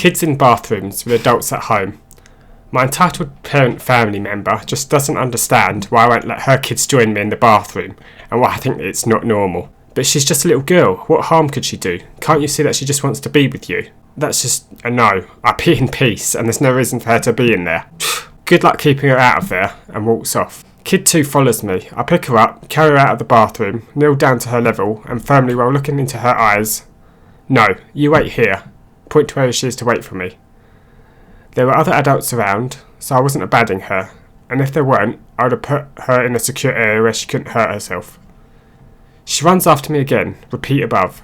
Kids in bathrooms with adults at home. My entitled parent family member just doesn't understand why I won't let her kids join me in the bathroom and why I think it's not normal. But she's just a little girl. What harm could she do? Can't you see that she just wants to be with you? That's just a no. I pee in peace and there's no reason for her to be in there. Good luck keeping her out of there, and walks off. Kid 2 follows me. I pick her up, carry her out of the bathroom, kneel down to her level and firmly, while looking into her eyes, "No, you wait here," point to where she is to wait for me. There were other adults around, so I wasn't abandoning her, and if there weren't, I would have put her in a secure area where she couldn't hurt herself. She runs after me again, repeat above.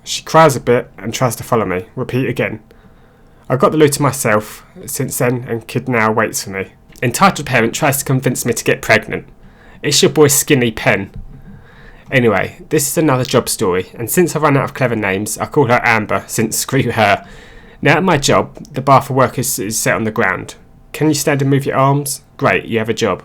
She cries a bit and tries to follow me, repeat again. I got the loo to myself since then, and kid now waits for me. Entitled parent tries to convince me to get pregnant. It's your boy Skinny Pen. Anyway, this is another job story, and since I've run out of clever names, I call her Amber, since screw her. Now at my job, the bar for workers is set on the ground. Can you stand and move your arms? Great, you have a job.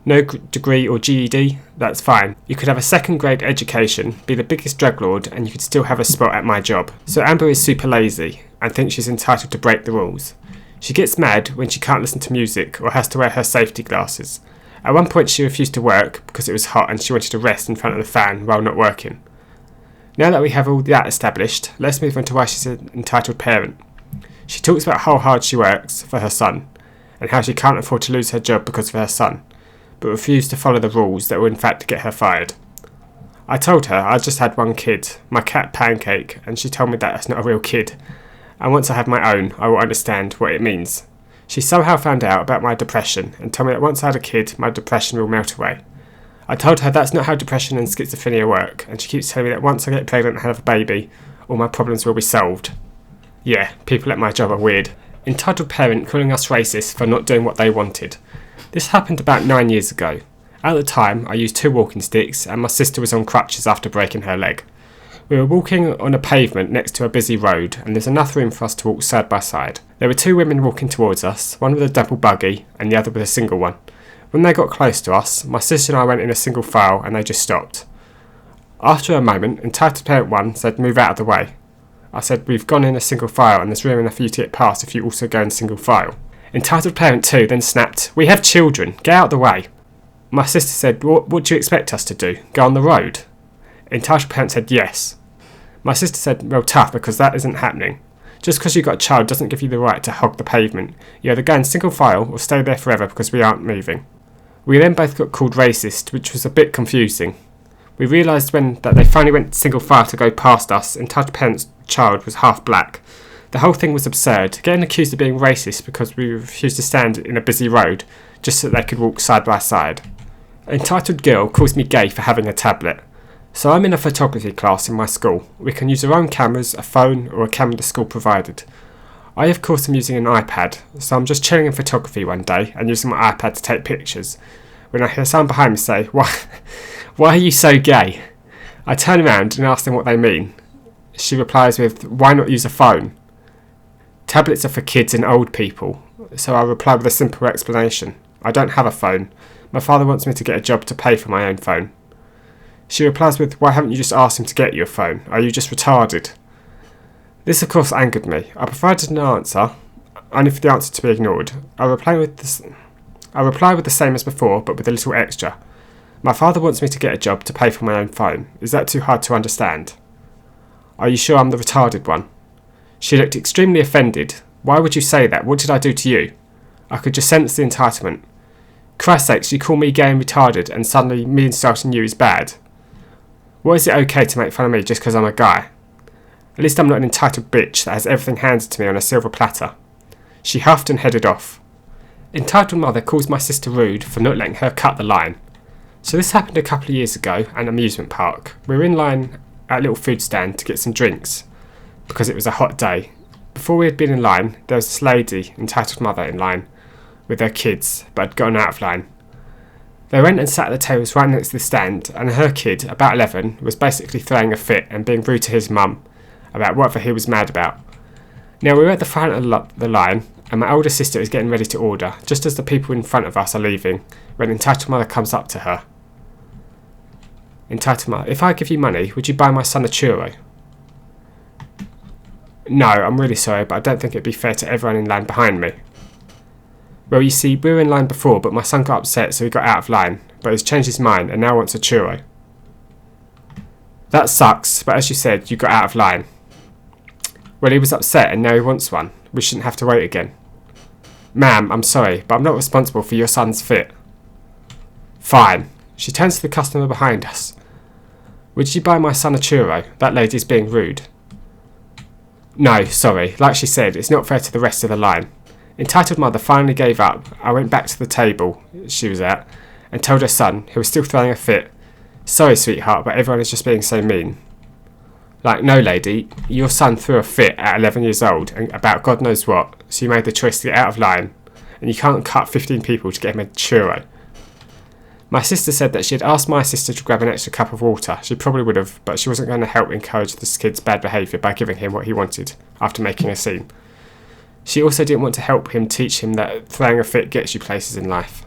No degree or GED? That's fine. You could have a second grade education, be the biggest drug lord, and you could still have a spot at my job. So Amber is super lazy, and thinks she's entitled to break the rules. She gets mad when she can't listen to music, or has to wear her safety glasses. At one point she refused to work, because it was hot and she wanted to rest in front of the fan while not working. Now that we have all that established, let's move on to why she's an entitled parent. She talks about how hard she works for her son, and how she can't afford to lose her job because of her son, but refused to follow the rules that will in fact get her fired. I told her I just had one kid, my cat Pancake, and she told me that that's not a real kid, and once I have my own, I will understand what it means. She somehow found out about my depression, and told me that once I had a kid, my depression will melt away. I told her that's not how depression and schizophrenia work, and she keeps telling me that once I get pregnant and have a baby, all my problems will be solved. Yeah, people at my job are weird. Entitled parent calling us racist for not doing what they wanted. This happened about 9 years ago. At the time, I used 2 walking sticks, and my sister was on crutches after breaking her leg. We were walking on a pavement next to a busy road, and there's enough room for us to walk side by side. There were 2 women walking towards us, one with a double buggy, and the other with a single one. When they got close to us, my sister and I went in a single file, and they just stopped. After a moment, entitled parent 1 said, "Move out of the way." I said, "We've gone in a single file, and there's room enough for you to get past if you also go in single file." Entitled parent 2 then snapped, "We have children, get out of the way." My sister said, what do you expect us to do, go on the road?" Entitled parent said yes. My sister said, "Well, tough, because that isn't happening. Just because you've got a child doesn't give you the right to hog the pavement. You either go in single file or stay there forever because we aren't moving." We then both got called racist, which was a bit confusing. We realised when that they finally went single file to go past us, entitled parent's child was half black. The whole thing was absurd, getting accused of being racist because we refused to stand in a busy road just so they could walk side by side. Entitled girl calls me gay for having a tablet. So I'm in a photography class in my school. We can use our own cameras, a phone, or a camera the school provided. I of course am using an iPad, so I'm just chilling in photography one day and using my iPad to take pictures, when I hear someone behind me say, why are you so gay?" I turn around and ask them what they mean. She replies with, "Why not use a phone? Tablets are for kids and old people." So I reply with a simple explanation. "I don't have a phone. My father wants me to get a job to pay for my own phone." She replies with, "Why haven't you just asked him to get you a phone? Are you just retarded?" This of course angered me. I provided an answer, only for the answer to be ignored. I reply with the same as before, but with a little extra. "My father wants me to get a job to pay for my own phone. Is that too hard to understand? Are you sure I'm the retarded one?" She looked extremely offended. "Why would you say that? What did I do to you?" I could just sense the entitlement. Christ's sakes, you call me gay and retarded, and suddenly me insulting you is bad. What, is it okay to make fun of me just because I'm a guy? At least I'm not an entitled bitch that has everything handed to me on a silver platter. She huffed and headed off. Entitled mother calls my sister rude for not letting her cut the line. So this happened a couple of years ago at an amusement park. We were in line at a little food stand to get some drinks, because it was a hot day. Before we had been in line, there was this lady, entitled mother, in line with her kids, but had gotten out of line. They went and sat at the tables right next to the stand, and her kid, about 11, was basically throwing a fit and being rude to his mum about whatever he was mad about. Now we were at the front of the line, and my older sister is getting ready to order, just as the people in front of us are leaving, when entitled mother comes up to her. Entitled mother, "If I give you money, would you buy my son a churro?" No, I'm really sorry, but I don't think it'd be fair to everyone in line behind me. Well, you see, we were in line before, but my son got upset, so he got out of line, but he's changed his mind and now wants a churro. That sucks, but as you said, you got out of line. Well, he was upset and now he wants one. We shouldn't have to wait again. Ma'am, I'm sorry, but I'm not responsible for your son's fit. Fine. She turns to the customer behind us. Would you buy my son a churro? That lady's being rude. No, sorry. Like she said, it's not fair to the rest of the line. Entitled mother finally gave up. I went back to the table she was at and told her son, who was still throwing a fit, sorry, sweetheart, but everyone is just being so mean. Like, no, lady, your son threw a fit at 11 years old and about God knows what, so you made the choice to get out of line, and you can't cut 15 people to get him a churro. My sister said that she had asked my sister to grab an extra cup of water. She probably would have, but she wasn't going to help encourage this kid's bad behaviour by giving him what he wanted after making a scene. She also didn't want to help him teach him that throwing a fit gets you places in life.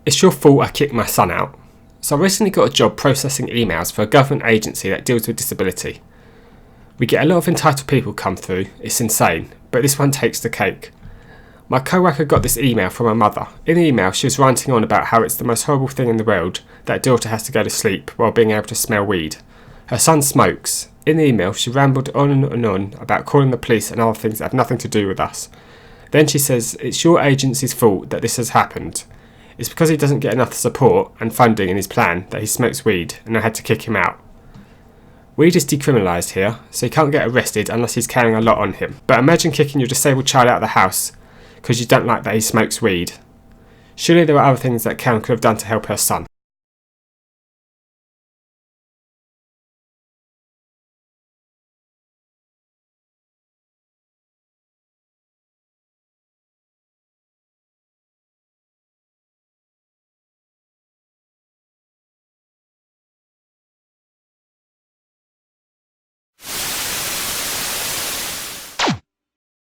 It's your fault I kicked my son out. So I recently got a job processing emails for a government agency that deals with disability. We get a lot of entitled people come through, it's insane, but this one takes the cake. My co-worker got this email from her mother. In the email she was ranting on about how it's the most horrible thing in the world that a daughter has to go to sleep while being able to smell weed. Her son smokes. In the email she rambled on and on about calling the police and other things that have nothing to do with us. Then she says it's your agency's fault that this has happened. It's because he doesn't get enough support and funding in his plan that he smokes weed and I had to kick him out. Weed is decriminalised here, so he can't get arrested unless he's carrying a lot on him. But imagine kicking your disabled child out of the house because you don't like that he smokes weed. Surely there are other things that Karen could have done to help her son.